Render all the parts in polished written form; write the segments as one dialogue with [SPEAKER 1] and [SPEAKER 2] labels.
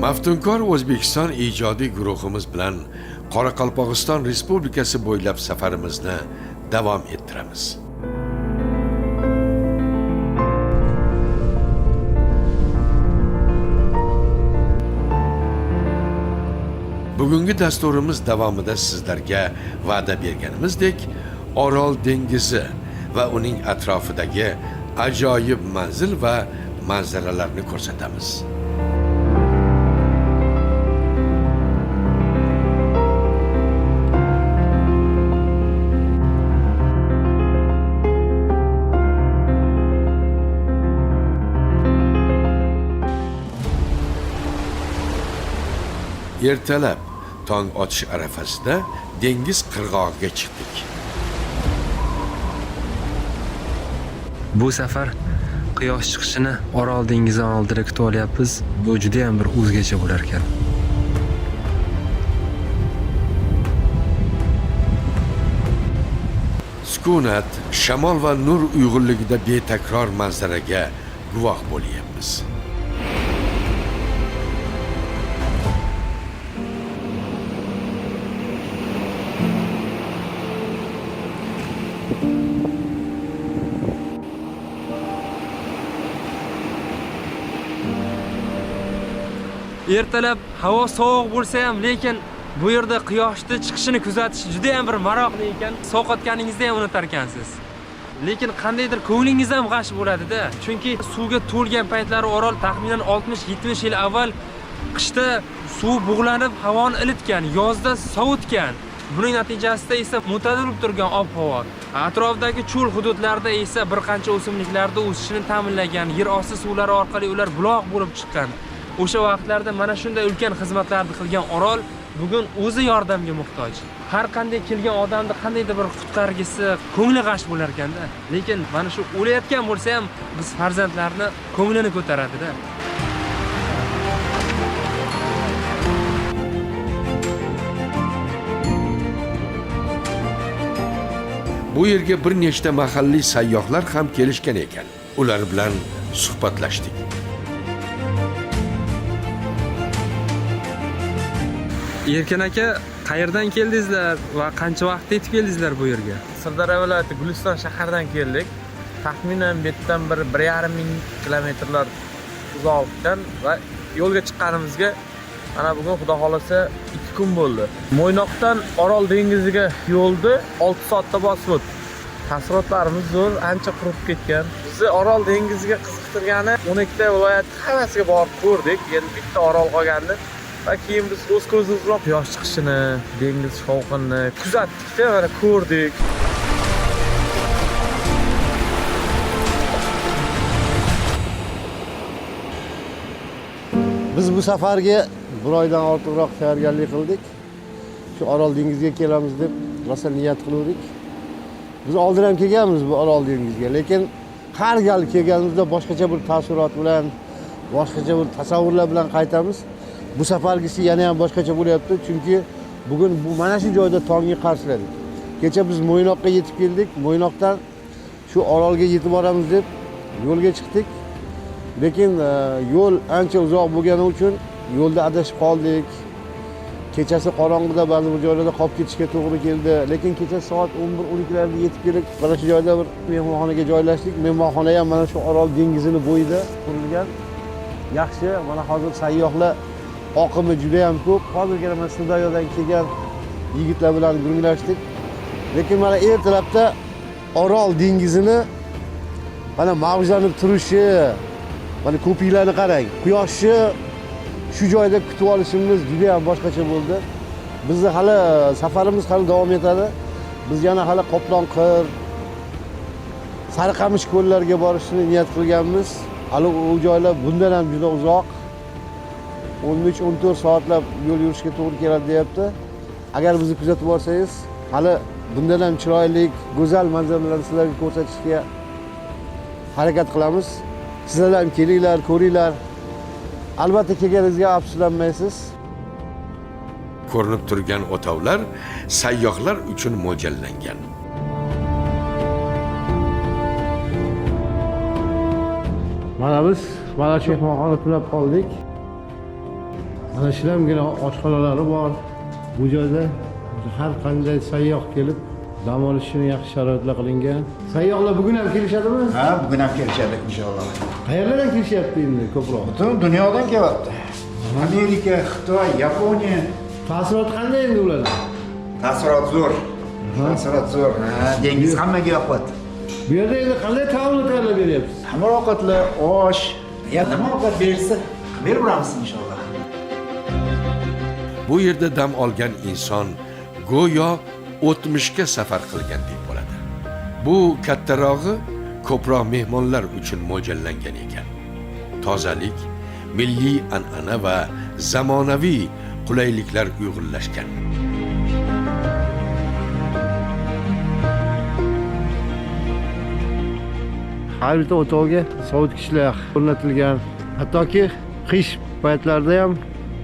[SPEAKER 1] Maftunkor O'zbekiston ijodiy guruhimiz bilan Qoraqalpog'iston Respublikasi bo'ylab safarimizni davom ettiramiz. Bugungi dasturimiz davomida sizlarga va'da berganimizdek, Orol dengizi va uning atrofidagi ajoyib manzil va manzaralarni ko'rsatamiz. Ertalab tong otish arafasida dengiz qirg'og'iga chiqdik.
[SPEAKER 2] Bu safar quyosh chiqishini Orol dengizi oldida kutib olyapmiz. Bu juda ham bir o'zgacha bo'lar ekan.
[SPEAKER 1] Sukunat, shamol va nur uyg'unligida betakror manzaraga guvoh bo'lyapmiz.
[SPEAKER 2] Ertalab havo sovuq bo'lsa ham, lekin bu yerda quyoshni chiqishini kuzatish juda ham bir maroqli ekan. Sovqotganingizni ham unutar ekansiz. Lekin qandaydir ko'nglingiz ham g'ash bo'ladi-da. Chunki suvga to'lgan paytlari Orol taxminan 60-70 yil avval qishda suv bug'lanib, havoni ilitgan, yozda sovutgan. Buning natijasida esa mo'tadil turgan ob-havo, atrofdagi cho'l hududlarda esa bir qancha o'simliklarda o'sishini ta'minlagan, yer osti suvlari orqali ular buloq bo'lib chiqqan. O'sha vaqtlarda mana shunday ulkan xizmatlarni qilgan Orol bugun o'zi yordamga muhtoj. Har qanday kelgan odamni qandaydir bir qutqargisi, ko'ngli g'ash bo'lar ekanda. Lekin mana shu o'layotgan bo'lsa ham biz farzandlarni ko'nglini ko'taradi-da.
[SPEAKER 1] Bu yerga bir nechta mahalliy sayyohlar ham kelishgan ekan. Ular bilan suhbatlashdik.
[SPEAKER 2] Erkin aka, qayerdan keldingizlar va qancha vaqtda yetib keldingizlar bu yerga?
[SPEAKER 3] Sirdaryo viloyati Guliston shaharidan keldik. Taxminan bu yerdan 1,5 ming kilometrlar uzoqdan va yo'lga chiqqanimizga mana bugun xudo xolasa 2 kun bo'ldi. Mo'ynoqdan Orol dengiziga yo'lni 6 soatda bosib o'tdik. Taassurotlarimiz zo'r, ancha qurib ketgan. Bizni Orol dengiziga qiziqtirgani 12 ta viloyat hammasiga borib ko'rdik. Endi bitta Orol qolgandi. Va keyin biz o'z ko'zimiz bilan quyosh chiqishini, dengiz shovqinini kuzatdik-da, mana ko'rdik.
[SPEAKER 4] Biz bu safarga bir oydan ortiqroq tayyorgarlik qildik. Shu Orol dengiziga kelamiz deb rosa niyat qildik. Biz oldin ham kelganmiz bu Orol dengiziga, lekin har gal kelganimizda boshqacha bir taassurot bilan, boshqacha bir tasavvurlar bilan qaytamiz. Bu safargisi yana ham boshqacha bo'lyapti, chunki bugun bu mana shu joyda tongni qarshiladik. Kecha biz Mo'ynoqqa yetib keldik. Mo'ynoqdan shu Orolga yetib boramiz deb yo'lga chiqdik. Lekin yo'l ancha uzoq bo'lgani uchun yo'lda adashib qoldik. Kechasi qorong'ida ba'zi bir joylarda qolib ketishga to'g'ri keldi. Lekin kecha soat 11-12 larda yetib keldik. Mana shu joyda bir mehmonxonaga joylashdik. Mehmonxona ham mana shu Orol dengizining bo'yida qurilgan. Yaxshi, mana hozir sayyohlar oqimi juda ham ko'p. Hozirgina mana Sirdaryodan kelgan yigitlar bilan gurunglashdik. Lekin mana ertalabda Orol dengizini mana mavjlanib turishi, mana ko'piklarni qarang. Quyoshni shu joyda kutib olishimiz juda ham boshqacha bo'ldi. Bizni hali safarimiz hali davom etadi. Biz yana hali Qoplonqir, Sarqamish ko'llarga borishni niyat qilganmiz. Hali u joylar bundan ham juda uzoq. 13-14 soatlab yo'l yurishga to'g'ri keladi deyapti. Agar bizni kuzatib borsangiz, hali bundan ham chiroyli, go'zal manzaralarni sizlarga ko'rsatishga harakat qilamiz. Sizlar ham kelinglar, ko'ringlar. Albatta kelganingizga afsuslanmaysiz.
[SPEAKER 1] Ko'rinib turgan o'tovlar sayyohlar uchun mo'ljallangan.
[SPEAKER 4] Mana biz mana shu mehmonxona tunab qoldik. Ana shulargina oshxonalari bor. Bu joyda har qanday sayyoh kelib dam olishini yaxshi sharoitlar qilingan. Sayyohlar bugun ham kelishadimi?
[SPEAKER 5] Ha, bugun ham kelishadi inshaalloh.
[SPEAKER 4] Qayerlardan kelishyapti endi ko'proq?
[SPEAKER 5] Butun dunyodan kelyapti. Amerika, Xitoy, Yaponiya.
[SPEAKER 4] Ta'sirot qanday endi ularda?
[SPEAKER 5] Taassurot zo'r. Taassurot zo'r. Ha, dengiz hammaga yoqyapti.
[SPEAKER 4] Bu yerda endi qanday taomlar tayyorlab beryapsiz?
[SPEAKER 5] Hamma ovqatlar, osh, ya nima ovqat bersa, berib boramiz inshaalloh.
[SPEAKER 1] Bu yerda dam olgan inson go'yo o'tmishga safar qilgandek bo'ladi. Bu kattarog'i ko'proq mehmonlar uchun mo'ljallangan ekan. Tozalik, milliy an'ana va zamonaviy qulayliklar uyg'unlashgan.
[SPEAKER 4] Har bitta o'tovga sovutgichlar o'rnatilgan. Hattoki qish paytlarida ham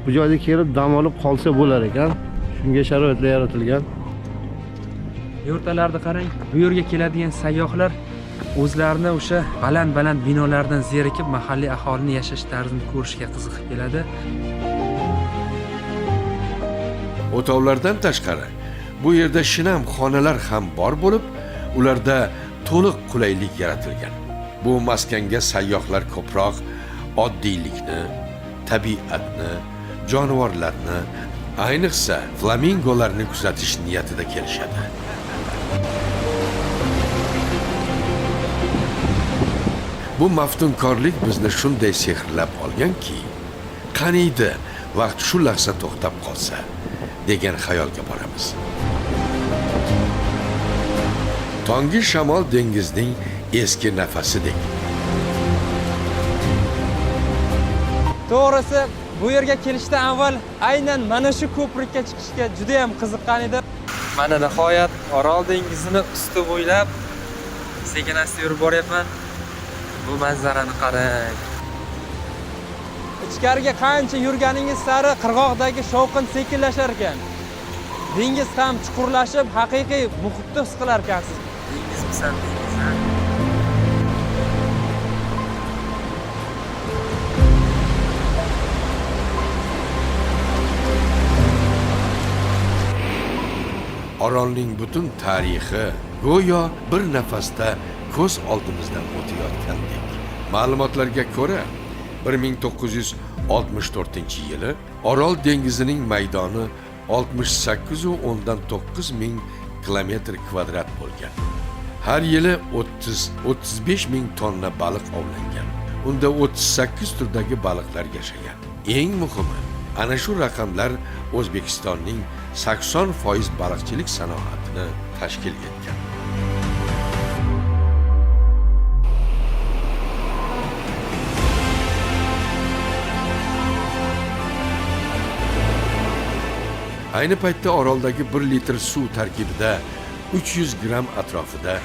[SPEAKER 4] bu joyga kelib dam olib qolsa bo'lar ekan. Shunga sharoitlar yaratilgan.
[SPEAKER 2] Yurtlarda qarang, bu yerga keladigan sayyohlar o'zlarini o'sha baland binolardan zerikib mahalliy aholini yashash tarzini ko'rishga qiziqib keladi.
[SPEAKER 1] O'tovlardan tashqari, bu yerda shinam xonalar ham bor bo'lib, ularda to'liq qulaylik yaratilgan. Bu maskanga sayyohlar ko'proq oddiylikni, tabiatni, jonivorlarni, ayniqsa flamingolarni kuzatish niyatida kelishadi. Bu maftunkorlik bizni shunday sehrlab olganki, qaniydi vaqt shu lahza to'xtab qolsa degan xayolga boramiz. Tonggi shamol dengizning eski nafasidek.
[SPEAKER 2] To'g'risi, bu yerga kelishdan avval aynan mana shu ko'prikka chiqishga juda ham qiziqqan edim. Mana nihoyat Orol dengizini usti bo'ylab sekin-asta yurib boryapman. Bu manzarani qarang. Ichkariga qancha yurganingiz sari qirg'oqdagi shovqin sekinlashar ekan. Dengiz ham chuqurlashib, haqiqiy muhitni his qilar ekansiz. Dengiz bilan dengiz.
[SPEAKER 1] Orolning butun tarixi go'yo bir nafasda ko'z oldimizdan o'tayotgandek. Ma'lumotlarga ko'ra, 1964-yili Orol dengizining maydoni 68,9 ming kilometr kvadrat bo'lgan. Har yili 30-35 ming tonna baliq ovlangan. Unda 38 turdagi baliqlar yashagan. Eng muhimi, ana shu raqamlar O'zbekistonning 80% baliqchilik sanoatini tashkil etgan. Ayni paytda Oroldagi 1 litr suv tarkibida 300 gram atrofida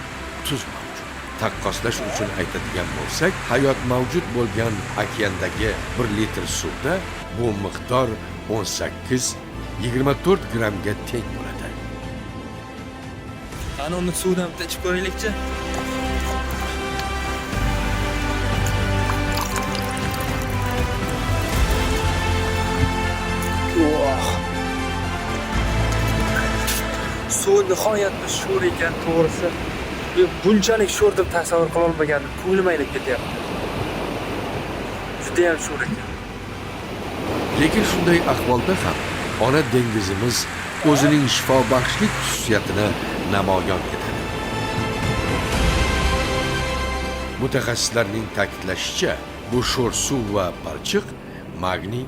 [SPEAKER 1] tuz mavjud. Taqqoslash uchun aytadigan bo'lsak, hayot mavjud bo'lgan okeandagi 1 litr suvda bu miqdor 18-24 gramga teng bo'ladi.
[SPEAKER 2] Ana uni suvdan bitta ichib ko'raylikchi. Suv nihoyatda sho'r ekan, to'g'risi. Bunchalik sho'r deb tasavvur qila olmagandim. Ko'nglim aynib ketyapti. Juda ham sho'r ekan.
[SPEAKER 1] Lekin shunday ahvolda ham ona dengizimiz o'zining shifobaxshlik xususiyatini namoyon etadi. Mutaxassislarning ta'kidlashicha, bu sho'r suv va balchiq magniy,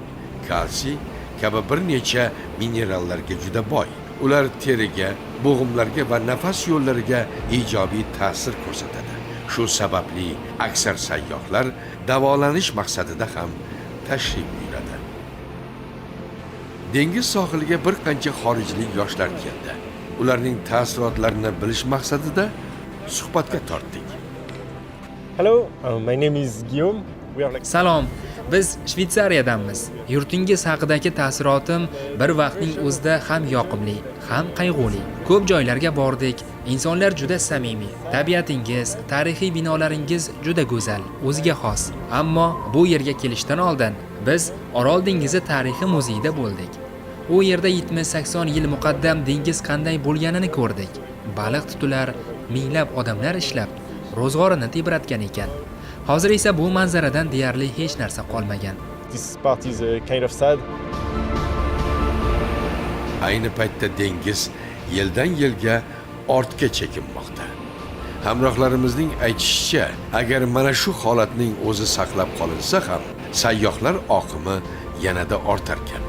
[SPEAKER 1] kalsiy kabi bir necha minerallarga juda boy. Ular teriga, bo'g'imlarga va nafas yo'llariga ijobiy ta'sir ko'rsatadi. Shu sababli aksar sayyohlar davolanish maqsadida ham tashrif buyuradi. Dengiz sohiliga bir qancha xorijlik yoshlar keldi. Ularning ta'sirotlarini bilish maqsadida suhbatga tortdik.
[SPEAKER 6] Hello, my name is Guillaume. We are like
[SPEAKER 2] Salom.
[SPEAKER 6] Biz Shvetsariyadanmiz. Yurtingiz haqidagi taassurotim bir vaqtning o'zida ham yoqimli, ham qayg'uli. Ko'p joylarga bordik. Insonlar juda samimiy. Tabiatingiz, tarixiy binolaringiz juda go'zal, o'ziga xos. Ammo bu yerga kelishdan oldin biz Orol dengizi tarixiy muzeyida bo'ldik. U yerda 70-80 yil muqaddam dengiz qanday bo'lganini ko'rdik. Baliq tutilar, minglab odamlar ishlab, ro'zg'orini tebratgan ekan. Hozir esa bu manzaradan deyarli hech narsa qolmagan.
[SPEAKER 7] This part is kind of sad.
[SPEAKER 1] Ayni paytda dengiz yildan yilga ortga chekinmoqda. Hamrohlarimizning aytishicha, agar mana shu holatning o'zi saqlab qolinsa ham, sayyohlar oqimi yanada ortarkan.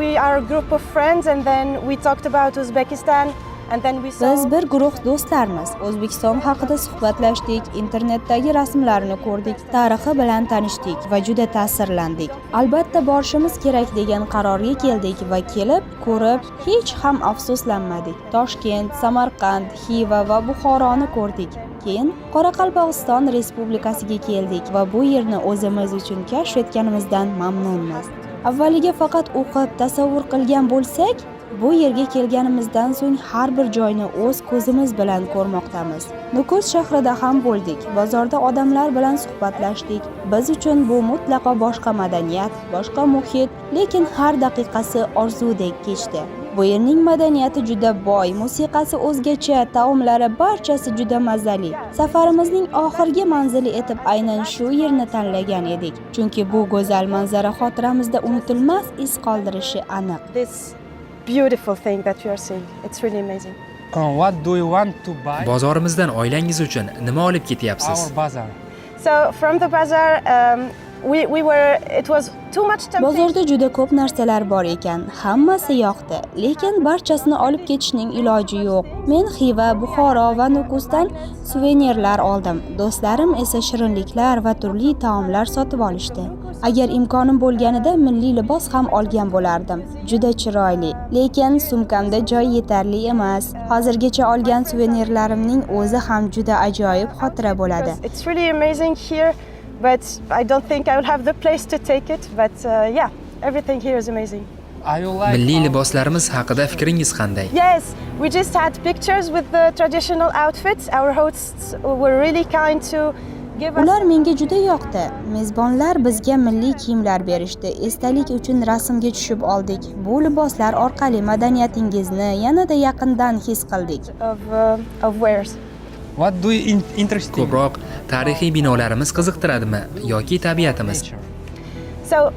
[SPEAKER 8] We are a group of friends and then we talked about Uzbekistan and then we saw
[SPEAKER 9] Biz bir guruh do'stlarmiz. O'zbekiston haqida suhbatlashdik, internetdagi rasmlarini ko'rdik, tarixi bilan tanishdik va juda ta'sirlandik. Albatta borishimiz kerak degan qarorga keldik va kelib, ko'rib, hech ham afsuslanmadik. Toshkent, Samarqand, Xiva va Buxoroni ko'rdik. Keyin Qoraqalpog'iston Respublikasiga keldik va bu yerni o'zimiz uchun kashf etganimizdan mamnunmiz. Avvaliga faqat o'qib tasavvur qilgan bo'lsak, bu yerga kelganimizdan so'ng har bir joyni o'z ko'zimiz bilan ko'rmoqdamiz. Nukus shahrida ham bo'ldik, bozorda odamlar bilan suhbatlashdik. Biz uchun bu mutlaqo boshqa madaniyat, boshqa muhit, lekin har daqiqasi orzudek kechdi. Bu yerning madaniyati juda boy, musiqasi o'zgacha, taomlari barchasi juda mazali. Safarimizning oxirgi manzili etib aynan shu yerni tanlagan edik, chunki bu go'zal manzara xotiramizda unutilmas iz qoldirishi aniq.
[SPEAKER 8] this beautiful thing that you are seeing. It's really amazing.
[SPEAKER 2] What do you want to buy?
[SPEAKER 6] Bozorimizdan oilangiz uchun nima olib ketyapsiz?
[SPEAKER 2] Our bazaar.
[SPEAKER 8] So from the bazaar, it was too much temptation.
[SPEAKER 9] Bozorda juda ko'p narsalar bor ekan, hammasi yoqdi, lekin barchasini olib ketishning iloji yo'q. Men Xiva, Buxoro va Nukusdan suvenirlar oldim. Do'stlarim esa shirinliklar va turli taomlar sotib olishdi. Agar imkonim bo'lganida milliy libos ham olgan bo'lardim. Juda chiroyli, lekin sumkamda joy yetarli emas. Hozirgacha olgan suvenirlarimning o'zi ham juda ajoyib xotira bo'ladi.
[SPEAKER 8] It's really amazing here, but I don't think I will have the place to take it. But yeah, everything here is amazing.
[SPEAKER 6] Milliy liboslarimiz haqida fikringiz qanday?
[SPEAKER 8] Yes, we just had pictures with the traditional outfits. Our hosts were really kind to give us.
[SPEAKER 9] Ular menga juda yoqdi. Mezbonlar bizga milliy kiyimlar berishdi. Esdalik uchun rasmga tushib oldik. Bu liboslar orqali madaniyatingizni yanada yaqindan his qildik.
[SPEAKER 8] Of wares.
[SPEAKER 2] What do you interesting?
[SPEAKER 6] Ko'proq tarixiy binolarimiz qiziqtiradimi yoki tabiatimiz?
[SPEAKER 8] So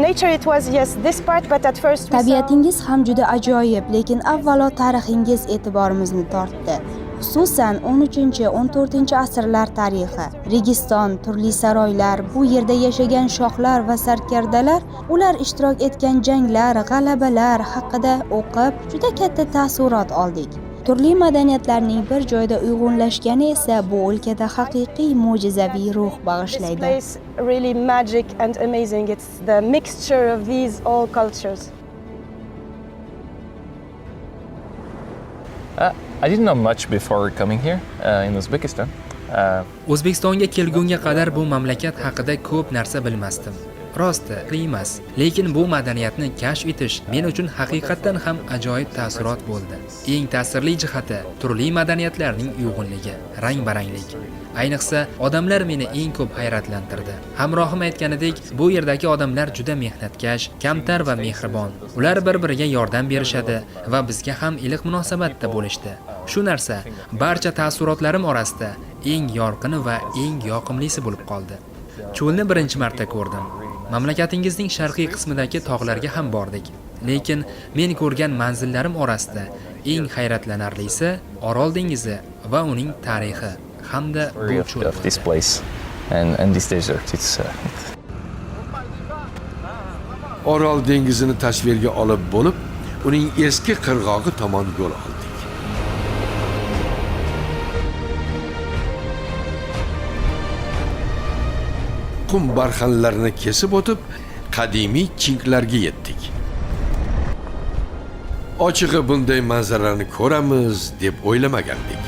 [SPEAKER 8] nature it was, yes, this part, but at first we saw
[SPEAKER 9] Tabiatingiz ham juda ajoyib, lekin avvalo tarixingiz e'tiborimizni tortdi. Xususan 13-14 asrlar tarixi, Registon, turli saroylar, bu yerda yashagan shohlar va sarkardalar, ular ishtirok etgan janglar, g'alabalar haqida o'qib, juda katta taassurot oldik. Turli madaniyatlarning bir joyda uyg'unlashgani esa bu o'lkada haqiqiy mo'jizaviy ruh
[SPEAKER 8] this
[SPEAKER 9] bag'ishlaydi.
[SPEAKER 8] place really magic and amazing. It's the mixture of these all cultures.
[SPEAKER 7] I didn't know much before coming here in Uzbekistan.
[SPEAKER 6] O'zbekistonga kelgunga qadar bu mamlakat haqida ko'p narsa bilmasdim. Rosti, emas, lekin bu madaniyatni kashf etish men uchun haqiqatan ham ajoyib taassurot bo'ldi. Eng ta'sirli jihati turli madaniyatlarning uyg'unligi, rang-baranglik. Ayniqsa, odamlar meni eng ko'p hayratlantirdi. Hamrohim aytganidek, bu yerdagi odamlar juda mehnatkash, kamtar va mehribon. Ular bir-biriga yordam berishadi va bizga ham iliq munosabatda bo'lishdi. Shu narsa barcha taassurotlarim orasida eng yorqini va eng yoqimlisi bo'lib qoldi. Cho'lni birinchi marta ko'rdim. Mamlakatingizning sharqiy qismidagi tog'larga ham bordik. Lekin men ko'rgan manzillarim orasida eng hayratlanarlisi Orol dengizi va uning tarixi hamda bu cho'l.
[SPEAKER 7] Of this place and this desert.
[SPEAKER 1] Orol dengizini tasvirga olib bo'lib, uning eski qirg'og'i tomon yo'l oldik. Qum barxanlarini kesib o'tib, qadimiy chinklarga yetdik. Ochig'i bunday manzarani ko'ramiz deb o'ylamagandik.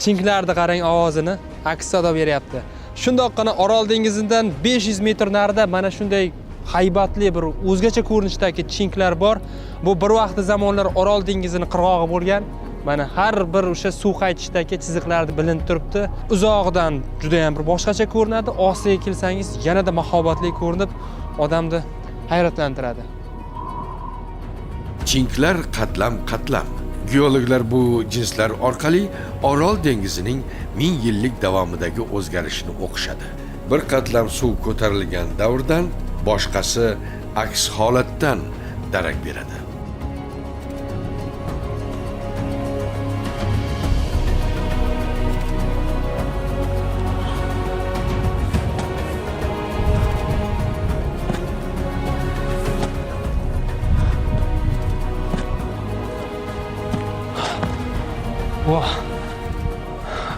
[SPEAKER 2] Chinklarni qarang ovozini, aks sado beryapti. Shundoqqina Orol dengizidan 500 metr narida mana shunday haybatli bir o'zgacha ko'rinishdagi chinklar bor. Bu bir vaqtda zamonlar Orol dengizini qirg'og'i bo'lgan. Mana har bir o'sha suv qaytishdagi chiziqlarni bilinib turibdi. Uzoqdan juda ham bir boshqacha ko'rinadi. Ostiga kelsangiz yanada mahobatli ko'rinib, odamni hayratlantiradi.
[SPEAKER 1] Chinklar qatlam-qatlam. Geologlar bu jinslar orqali Orol dengizining 1000 yillik davomidagi o'zgarishini o'qishadi. Bir qatlam suv ko'tarilgan davrdan boshqasi aks holatdan darak beradi.
[SPEAKER 2] Voh.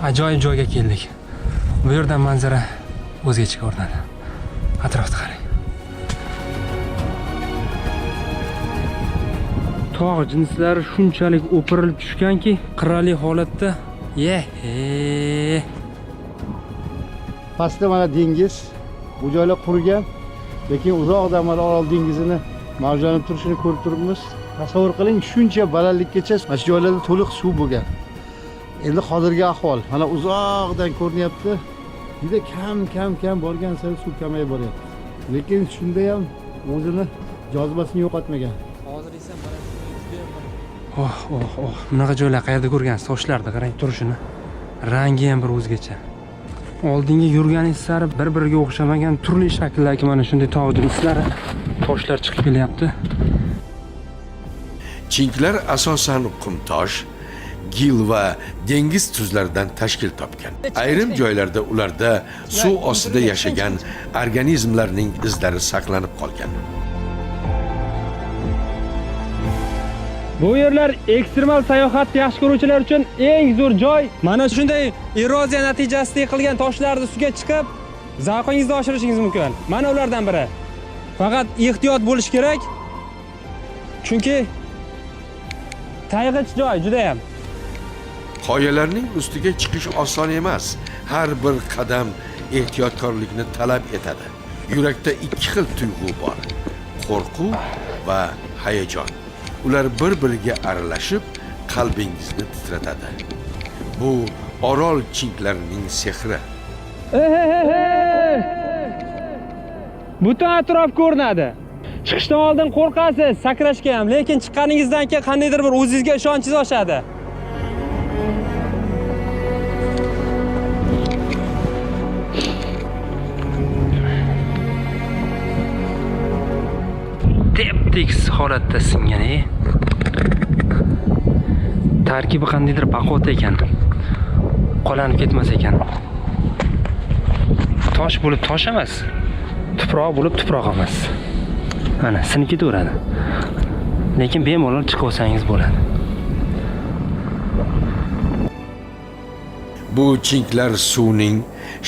[SPEAKER 2] Ajoyib joyga keldik. Bu yerdan manzara o'zgacha ko'rinadi. Atrofga qarang. Tog' jinslari shunchalik o'pirilib tushganki, qirrali holatda.
[SPEAKER 4] Pastda mana dengiz, bu joylar qurigan, lekin uzoqdan mana Orol dengizini mavjlanib turishini ko'rib turibmiz. Tasavvur qiling, shuncha balandlikgacha mana shu joylarda to'liq suv bo'lgan. Endi hozirgi ahvol mana uzoqdan ko'rinyapti. Juda kam borgan sari suv kamayib boryapti. Lekin shunda ham o'zini jozibasini yo'qotmagan.
[SPEAKER 2] Hozir esa bunaqa joylar qayerda ko'rgansiz? Toshlarda qarang turishini. Rangi ham bir o'zgacha. Oldinga yurganingiz sari bir-biriga o'xshamagan turli shakldagi mana shunday tog' jinslari, toshlar chiqib kelyapti.
[SPEAKER 1] Chinklar asosan qumtosh, gil va dengiz tuzlaridan tashkil topgan. Ayrim joylarda ularda suv ostida yashagan organizmlarning izlari saqlanib qolgan.
[SPEAKER 2] Bu yerlar ekstremal sayohatni yaxshi ko'ruvchilar uchun eng zo'r joy. Mana shunday eroziya natijasida yiqilgan toshlarni suvga chiqib, zavqingizni oshirishingiz mumkin. Mana ulardan biri. Faqat ehtiyot bo'lish kerak. Chunki tayg'ich joy juda ham.
[SPEAKER 1] Qoyalarning ustiga chiqish oson emas. Har bir qadam ehtiyotkorlikni talab etadi. Yurakda ikki xil tuyg'u bor: qo'rquv va hayajon. Ular bir-biriga aralashib, qalbingizni titratadi. Bu Orol chinklarining sehri.
[SPEAKER 2] Butun atrof ko'rinadi. Chiqishdan oldin qo'rqasiz, sakrashga ham, lekin chiqqaningizdan keyin qandaydir bir o'zingizga ishonchingiz oshadi. Teptik holatda singan. Tarkibi qandaydir baquvvat ekan. Qolanib ketmas ekan. Tosh bo'lib tosh emas, tuproq bo'lib tuproq emas. Mana sinib ketaveradi. Lekin bemalol chiqib olsangiz bo'ladi.
[SPEAKER 1] Bu chinklar suvning,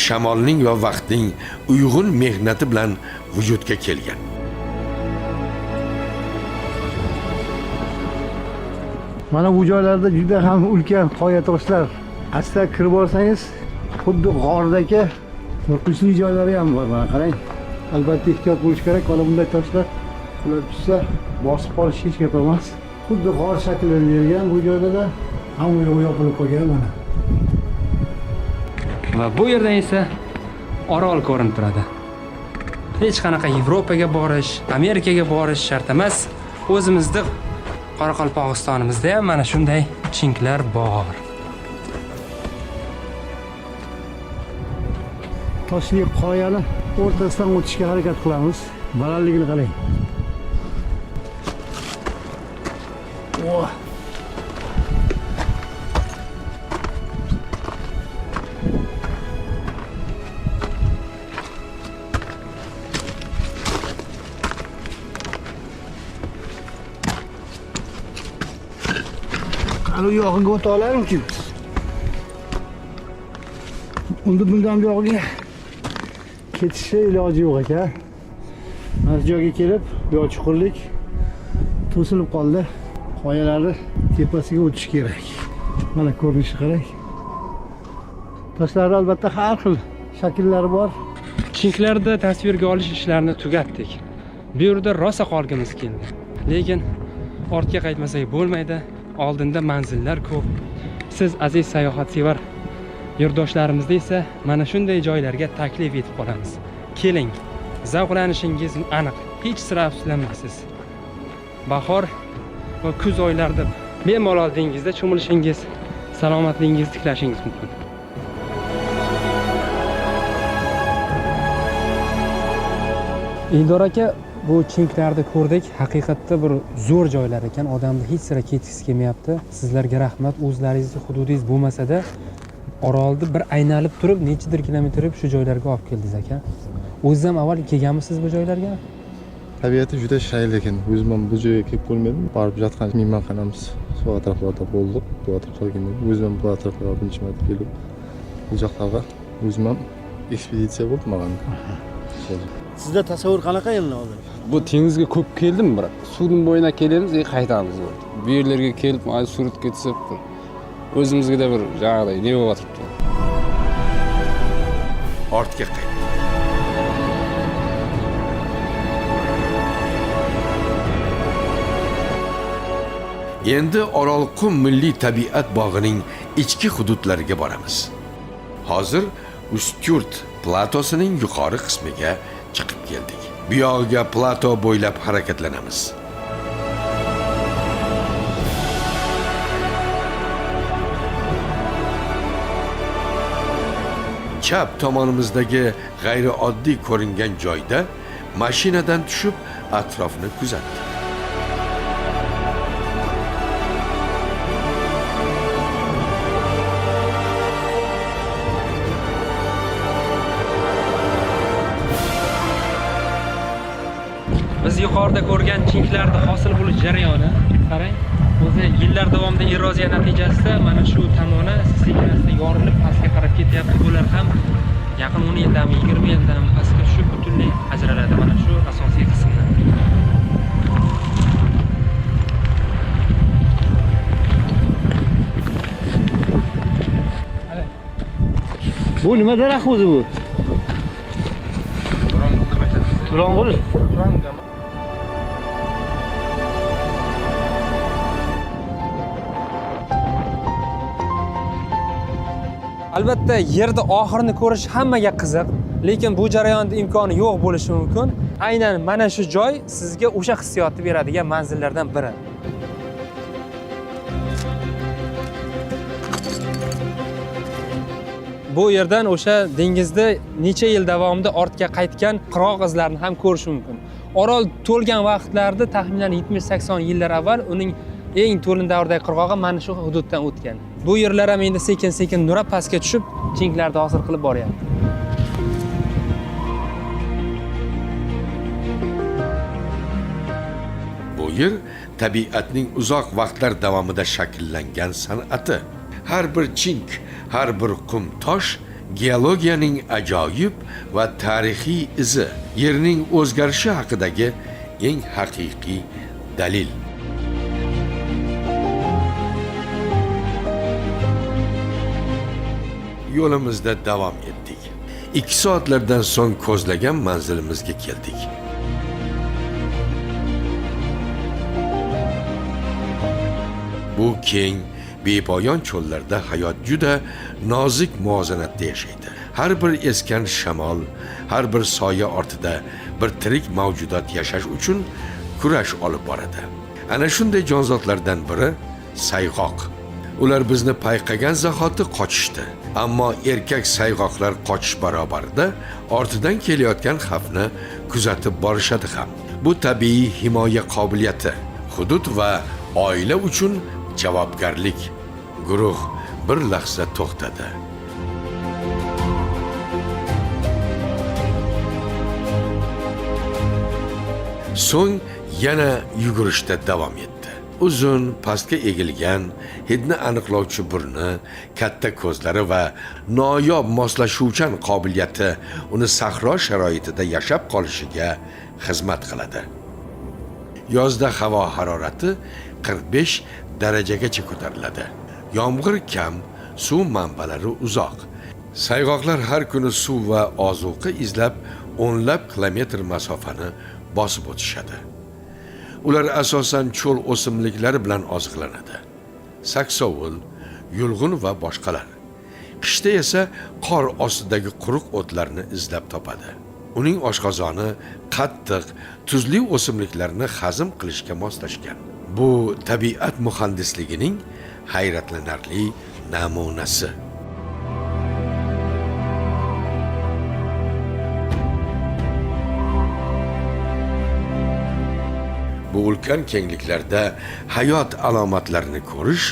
[SPEAKER 1] shamolning va vaqtning uyg'un mehnati bilan vujudga kelgan.
[SPEAKER 4] Mana bu joylarda juda ham ulkan qoya toshlar. Asta kirib borsangiz, xuddi g'ordagi qo'rqinchli joylari ham bor. Mana qarang. Albatta ehtiyot bo'lish kerak. Mana bunday toshlar qulab tushsa, bosib qolish hech gap emas. Xuddi g'or shaklini bergan bu joylarda hamma yo'q yopilib qolgan mana.
[SPEAKER 2] Va bu yerdan esa Orol ko'rinib turadi. Hech qanaqa Yevropaga borish, Amerikaga borish shart emas. O'zimizda Qoraqalpog'istonimizda ham mana shunday chinklar bor.
[SPEAKER 4] Toshli qoyani o'rtasidan o'tishga harakat qilamiz. Balandligini qarang. Hali u yog'iga o'ta olarmikin? Unda bundan bu yog'iga ketishga iloji yo'q ekan. Mana shu joyga kelib, bu yoq chuqurlik to'silib qoldi. Qoyalarni tepasiga o'tish kerak. Mana ko'rinishi qarang. Toshlar albatta har xil shakllari bor.
[SPEAKER 2] Chinklarda tasvirga olish ishlarini tugatdik. Bu yerda rosa qolgimiz keldi. Lekin ortga qaytmasak bo'lmaydi. Oldinda manzillar ko'p. Siz aziz sayohatsevar yurtdoshlarimizda esa mana shunday joylarga taklif etib qolamiz. Keling, zavqlanishingiz aniq. Hech sira afsuslanmaysiz. Bahor va kuz oylarida bemalol dengizda cho'milishingiz, salomatligingizni tiklashingiz mumkin. Eldor aka, bu chinklarni ko'rdik. Haqiqatda bir zo'r joylar ekan. Odamni hech sira ketgisi kelmayapti. Sizlarga rahmat. O'zlaringizni hududingiz bo'lmasa-da, orolni bir aynalib turib, nechidir kilometr shu joylarga olib keldingiz aka. O'zingiz ham avval kelganmisiz bu joylarga?
[SPEAKER 10] Tabiati juda shay, lekin o'zim ham bu joyga kelib ko'rmadim. Borib yotgan mehmonxonamiz shu atroflarda bo'ldik. Bu atroflarga keldim. O'zim ham bu atroflarga birinchi marta kelib, bu yoqlarga o'zim ham ekspeditsiya bo'ldi mana.
[SPEAKER 4] Sizda tasavvur qanaqa endi hozir?
[SPEAKER 11] Bu dengizga ko'p keldim, biroq suvning bo'yina kelamiz, qaytamiz. Bu yerlarga kelib, mana suratga tushib, o'zimizga da bir jag'day ne bo'lyapti.
[SPEAKER 1] Ortga qayt. Endi Orolqum milliy tabiat bog'ining ichki hududlariga boramiz. Hozir Ustyurt platosining yuqori qismiga chiqib keldik. Bu yog'iga plato bo'ylab harakatlanamiz. Chap tomonimizdagi g'ayrioddiy ko'ringan joyda mashinadan tushib atrofni kuzatdik.
[SPEAKER 2] Biz yuqorida ko'rgan chinklarda hosil bo'lish jarayoni, qarang, o'zi yillar davomida eroziya natijasida mana shu tomoni sekin-asta yorilib pastga qarab ketyapti. Bular ham yaqin 10 yildan, 20 yildan pastga tushib butunlay ajraladi. Mana shu asosiy qismlar.
[SPEAKER 4] Bu nima daraxt o'zi bu? Turong'ul.
[SPEAKER 2] Albatta, yerda oxirini ko'rish hammaga qiziq, lekin bu jarayonda imkoni yo'q bo'lishi mumkin. Aynan mana shu joy sizga o'sha hissiyotni beradigan manzillardan biri. Bu yerdan o'sha dengizda necha yil davomida ortga qaytgan qirg'oq izlarini ham ko'rish mumkin. Orol to'lgan vaqtlarda taxminan 70-80 yillar avval uning eng to'lin davrdagi qirg'og'i mana shu hududdan o'tgan. Bu yerlar ham endi sekin-sekin nurab pastga tushib, chinklarni hosil qilib boryapti.
[SPEAKER 1] Bu yer tabiatning uzoq vaqtlar davomida shakllangan san'ati. Har bir chink, har bir qum tosh geologiyaning ajoyib va tarixiy izi, yerning o'zgarishi haqidagi eng haqiqiy dalil. Yo'limizda davom etdik. 2 soatlardan so'ng ko'zlagan manzilimizga keldik. Bu keng, bepoyon cho'llarda hayot juda nozik muvozanatda yashaydi. Har bir esgan shamol, har bir soya ortida bir tirik mavjudot yashash uchun kurash olib boradi. Ana shunday jonzotlardan biri sayg'oq. Ular bizni payqagan zahoti qochishdi. Ammo erkak sayg'oqlar qochish barobarida ortidan kelayotgan xavfni kuzatib borishadi ham. Bu tabiiy himoya qobiliyati, hudud va oila uchun javobgarlik. Guruh bir lahza to'xtadi. So'ng yana yugurishda davom etdi. Uzun, pastga egilgan, hidni aniqlovchi burni, katta ko'zlari va noyob moslashuvchan qobiliyati uni sahro sharoitida yashab qolishiga xizmat qiladi. Yozda havo harorati 45 darajagacha ko'tariladi. Yomg'ir kam, suv manbalari uzoq. Sayg'oqlar har kuni suv va ozuqa izlab o'nlab kilometr masofani bosib o'tishadi. Ular asosan cho'l o'simliklari bilan oziqlanadi. Saksovul, yulg'un va boshqalar. Qishda esa qor ostidagi quruq o'tlarni izlab topadi. Uning oshqozoni qattiq, tuzli o'simliklarni hazm qilishga moslashgan. Bu tabiat muhandisligining hayratlanarli namunasi. Bu ulkan kengliklarda hayot alomatlarini ko'rish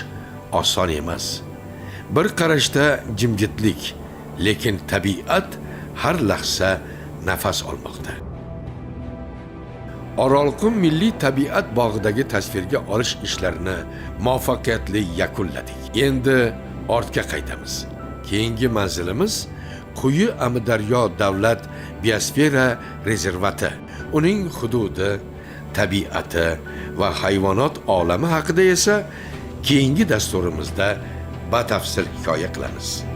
[SPEAKER 1] oson emas. Bir qarashda jimjitlik, lekin tabiat har lahza nafas olmoqda. Orolqum milliy tabiat bog'idagi tasvirga olish ishlarini muvaffaqiyatli yakunladik. Endi ortga qaytamiz. Keyingi manzilimiz Quyi Amudaryo davlat biosfera rezervati. Uning hududi, tabiati va hayvonot olami haqida esa keyingi dasturimizda batafsil hikoya qilamiz.